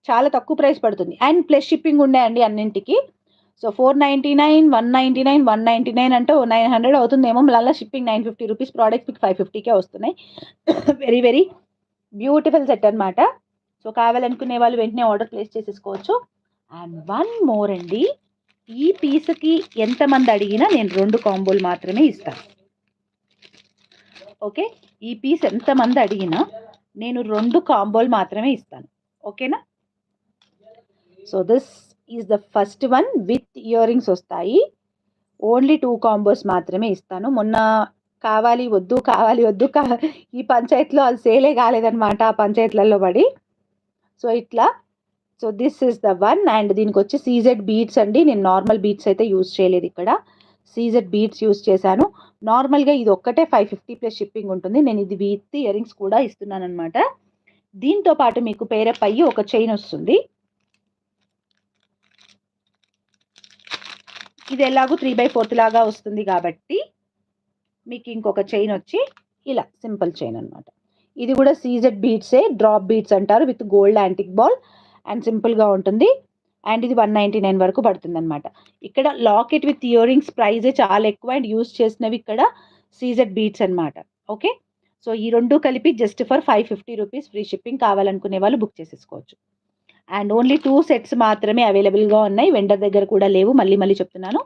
చాలా తక్కువ ప్రైస్ పడుతుంది. అండ్ ప్లస్ షిప్పింగ్ ఉన్నాయండి అన్నింటికి. సో 499, 199, 199 అంటే 900 అవుతుందేమో. మళ్ళీ షిప్పింగ్ 950 రూపీస్, ప్రోడక్ట్స్ మీకు 550కే వస్తున్నాయి. వెరీ వెరీ బ్యూటిఫుల్ సెట్ అనమాట. సో కావాలనుకునే వాళ్ళు వెంటనే ఆర్డర్ ప్లేస్ చేసేసుకోవచ్చు. అండ్ వన్ మోర్ అండి, ఈ పీస్కి ఎంతమంది అడిగినా నేను 2 కాంబోలు మాత్రమే ఇస్తాను. ఓకే, ఈ పీస్ ఎంతమంది అడిగినా నేను 2 కాంబోలు మాత్రమే ఇస్తాను. ఓకేనా? So this is the first one with ear rings వస్తాయి. ఓన్లీ 2 కాంబోస్ మాత్రమే ఇస్తాను. మొన్న కావాలి వద్దు ఈ పంచాయతీలో అది సేలే కాలేదనమాట, ఆ పంచాయతీలలో పడి. సో ఇట్లా, so this is the one. And దీనికి వచ్చి సీజెడ్ బీడ్స్ అండి. నేను నార్మల్ బీడ్స్ అయితే యూజ్ చేయలేదు, ఇక్కడ సీజెడ్ బీడ్స్ యూజ్ చేశాను. నార్మల్గా ఇది ఒక్కటే 550 ప్లస్ షిప్పింగ్ ఉంటుంది. నేను ఇది విత్ ఇయర్ రింగ్స్ కూడా ఇస్తున్నాను అనమాట. దీంతో పాటు మీకు పేరప్ అయ్యి ఒక చైన్ వస్తుంది. ఇది ఎలాగో 3/4 లాగా వస్తుంది కాబట్టి మీకు ఇంకొక చైన్ వచ్చి ఇలా సింపుల్ చైన్ అనమాట. ఇది కూడా సీజెడ్ బీడ్సే, డ్రాప్ బీడ్స్ అంటారు, with gold antique ball. And సింపుల్గా ఉంటుంది. అండ్ ఇది 199 వరకు పడుతుంది అనమాట. ఇక్కడ లాకెట్ విత్ ఇయర్ రింగ్స్ ప్రైజే చాలా ఎక్కువ. అండ్ యూజ్ చేసినవి ఇక్కడ సీజెడ్ బీడ్స్ అనమాట. ఓకే, సో ఈ 2 కలిపి just for 550 rupees free shipping. కావాలనుకునే వాళ్ళు బుక్ చేసేసుకోవచ్చు. అండ్ ఓన్లీ 2 సెట్స్ మాత్రమే అవైలబుల్గా ఉన్నాయి. వెండర్ దగ్గర కూడా లేవు, మళ్ళీ చెప్తున్నాను.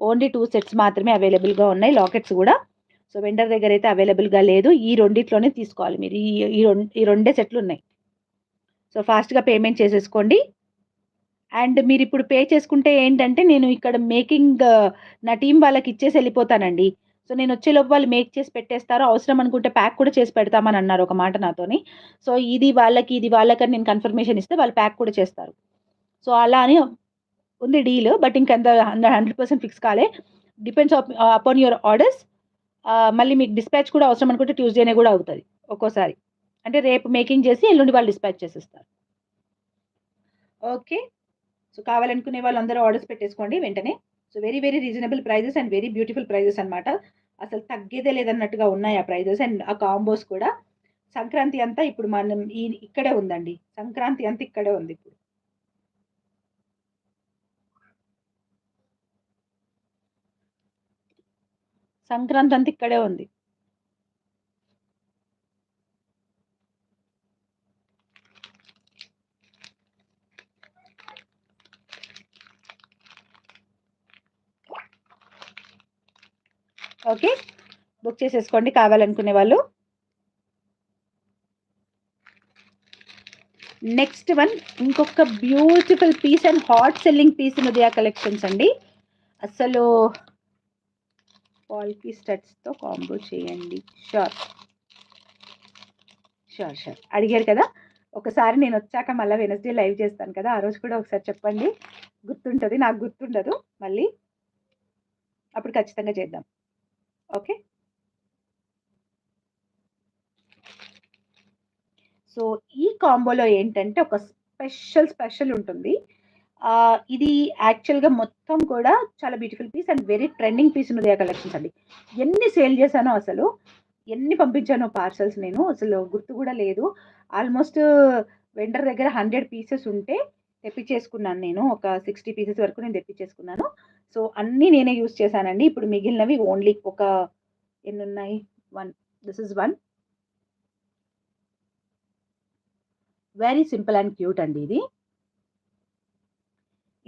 ఓన్లీ 2 సెట్స్ మాత్రమే అవైలబుల్గా ఉన్నాయి. లాకెట్స్ కూడా సో వెండర్ దగ్గర అయితే అవైలబుల్గా లేదు. ఈ రెండిట్లోనే తీసుకోవాలి మీరు. ఈ రెండే సెట్లు ఉన్నాయి. సో ఫాస్ట్గా పేమెంట్ చేసేసుకోండి. అండ్ మీరు ఇప్పుడు పే చేసుకుంటే ఏంటంటే నేను ఇక్కడ మేకింగ్ నా టీం వాళ్ళకి ఇచ్చేసి వెళ్ళిపోతానండి. సో నేను వచ్చేలోపు వాళ్ళు మేక్ చేసి పెట్టేస్తారు. అవసరం అనుకుంటే ప్యాక్ కూడా చేసి పెడతామని అన్నారు ఒక మాట నాతోని. సో ఇది వాళ్ళకని నేను కన్ఫర్మేషన్ ఇస్తే వాళ్ళు ప్యాక్ కూడా చేస్తారు. సో అలా అని ఉంది డీల్. బట్ ఇంకంత 100% ఫిక్స్ కాలే. Depends upon your orders. మళ్ళీ మీకు డిస్పాచ్ కూడా అవసరం అనుకుంటే ట్యూస్డేనే కూడా అవుతుంది ఒక్కోసారి. అంటే రేపు మేకింగ్ చేసి ఎల్లుండి వాళ్ళు డిస్పాచ్ చేసేస్తారు. ఓకే, సో కావాలనుకునే వాళ్ళు అందరూ ఆర్డర్స్ పెట్టేసుకోండి వెంటనే. So very very reasonable prices and very beautiful prices అనమాట. అసలు తగ్గేదే లేదన్నట్టుగా ఉన్నాయి ఆ ప్రైజెస్. అండ్ ఆ కాంబోస్ కూడా. సంక్రాంతి అంతా ఇప్పుడు మనం ఇక్కడే ఉందండి. సంక్రాంతి అంతా ఇక్కడే ఉంది ఇప్పుడు. సంక్రాంతి అంతా ఇక్కడే ఉంది. ఓకే, బుక్ చేసేసుకోండి కావాలనుకునే వాళ్ళు. నెక్స్ట్ వన్ ఇంకొక beautiful piece and hot selling piece Udaya collections అండి. అసలు పాల్కీ స్టడ్స్తో కాంబో చేయండి. షూర్ అడిగారు కదా. ఒకసారి నేను వచ్చాక మళ్ళీ వెనస్డే లైవ్ చేస్తాను కదా, ఆ రోజు కూడా ఒకసారి చెప్పండి. గుర్తుంటుంది, నాకు గుర్తుండదు మళ్ళీ. అప్పుడు ఖచ్చితంగా చేద్దాం. ఓకే, సో ఈ కాంబోలో ఏంటంటే ఒక స్పెషల్ ఉంటుంది. ఇది యాక్చువల్గా మొత్తం కూడా చాలా beautiful piece and very trending piece Udaya collections అండి. ఎన్ని సేల్ చేశానో అసలు, ఎన్ని పంపించానో పార్సల్స్ నేను అసలు గుర్తు కూడా లేదు. ఆల్మోస్ట్ వెండర్ దగ్గర 100 పీసెస్ ఉంటే తెప్పించేసుకున్నాను నేను. ఒక 60 పీసెస్ వరకు నేను తెప్పించేసుకున్నాను. సో అన్నీ నేనే యూజ్ చేశానండి. ఇప్పుడు మిగిలినవి ఓన్లీ ఒక ఎన్ని ఉన్నాయి, 1, this is 1. Very simple and cute అండి.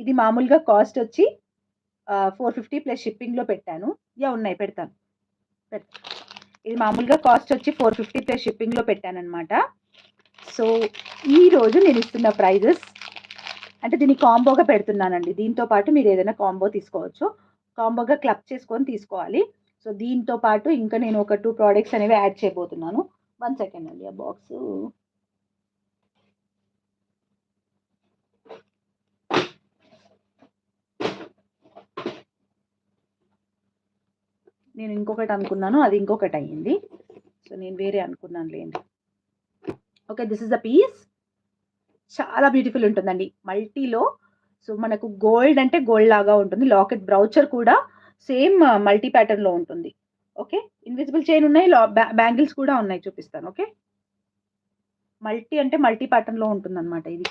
ఇది మామూలుగా కాస్ట్ వచ్చి 450 ప్లస్ షిప్పింగ్లో పెట్టాను. ఉన్నాయి, పెడతాను. ఇది మామూలుగా కాస్ట్ వచ్చి 450 ప్లస్ షిప్పింగ్లో పెట్టానమాట. సో ఈరోజు నేను ఇస్తున్న ప్రైజెస్ అంటే దీన్ని కాంబోగా పెడుతున్నానండి. దీంతో పాటు మీరు ఏదైనా కాంబో తీసుకోవచ్చు. కాంబోగా క్లబ్ చేసుకొని తీసుకోవాలి. సో దీంతో పాటు ఇంకా నేను ఒక 2 ప్రోడక్ట్స్ అనేవి యాడ్ చేయబోతున్నాను. 1 సెకండ్ అండి, ఆ బాక్స్ నేను ఇంకొకటి అనుకున్నాను, అది ఇంకొకటి అయ్యింది. సో నేను వేరే అనుకున్నాను లేండి. Okay, this is the piece. చాలా బ్యూటిఫుల్ ఉంటుందండి మల్టీలో. సో మనకు గోల్డ్ అంటే గోల్డ్ లాగా ఉంటుంది. లాకెట్ బ్రౌచర్ కూడా సేమ్ మల్టీ ప్యాటర్న్లో ఉంటుంది. ఓకే, ఇన్విజిబుల్ చైన్ ఉన్నాయి, బ్యాంగిల్స్ కూడా ఉన్నాయి, చూపిస్తాను. ఓకే, మల్టీ అంటే మల్టీ ప్యాటర్న్లో ఉంటుంది అనమాట ఇది.